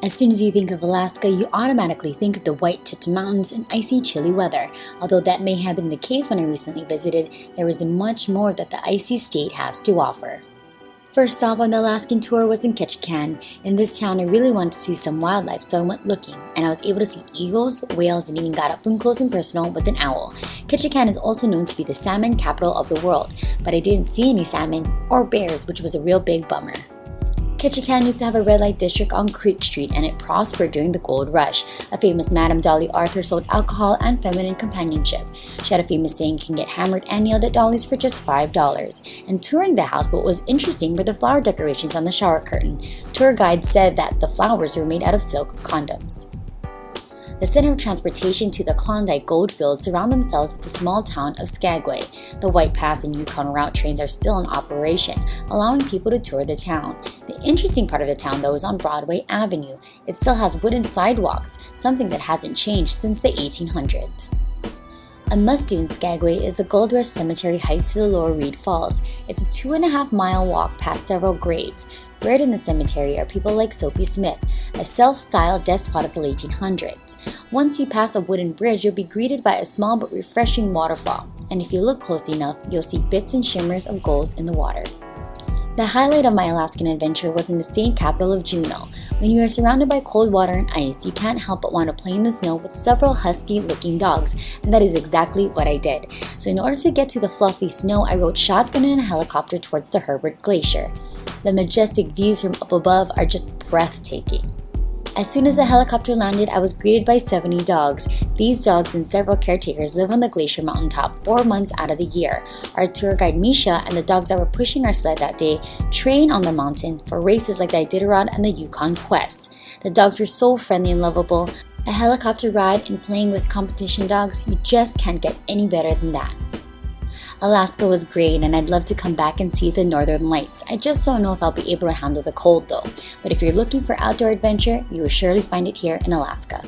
As soon as you think of Alaska, you automatically think of the white-tipped mountains and icy, chilly weather. Although that may have been the case when I recently visited, there is much more that the icy state has to offer. First stop on the Alaskan tour was in Ketchikan. In this town, I really wanted to see some wildlife, so I went looking, and I was able to see eagles, whales, and even got up close and personal with an owl. Ketchikan is also known to be the salmon capital of the world, but I didn't see any salmon or bears, which was a real big bummer. Ketchikan used to have a red light district on Creek Street, and it prospered during the gold rush. A famous Madame Dolly Arthur sold alcohol and feminine companionship. She had a famous saying, "You can get hammered and nailed at Dolly's for just $5." And touring the house, what was interesting were the flower decorations on the shower curtain. Tour guide said that the flowers were made out of silk condoms. The center of transportation to the Klondike goldfields surround themselves with the small town of Skagway. The White Pass and Yukon route trains are still in operation, allowing people to tour the town. The interesting part of the town, though, is on Broadway Avenue. It still has wooden sidewalks, something that hasn't changed since the 1800s. A must-do in Skagway is the Gold Rush Cemetery hike to the Lower Reed Falls. It's a 2.5-mile walk past several graves. Buried in the cemetery are people like Sophie Smith, a self-styled despot of the 1800s. Once you pass a wooden bridge, you'll be greeted by a small but refreshing waterfall. And if you look close enough, you'll see bits and shimmers of gold in the water. The highlight of my Alaskan adventure was in the state capital of Juneau. When you are surrounded by cold water and ice, you can't help but want to play in the snow with several husky-looking dogs, and that is exactly what I did. So in order to get to the fluffy snow, I rode shotgun in a helicopter towards the Herbert Glacier. The majestic views from up above are just breathtaking. As soon as the helicopter landed, I was greeted by 70 dogs. These dogs and several caretakers live on the glacier mountaintop 4 months out of the year. Our tour guide Misha and the dogs that were pushing our sled that day train on the mountain for races like the Iditarod and the Yukon Quest. The dogs were so friendly and lovable. A helicopter ride and playing with competition dogs, you just can't get any better than that. Alaska was great, and I'd love to come back and see the northern lights. I just don't know if I'll be able to handle the cold though. But if you're looking for outdoor adventure, you will surely find it here in Alaska.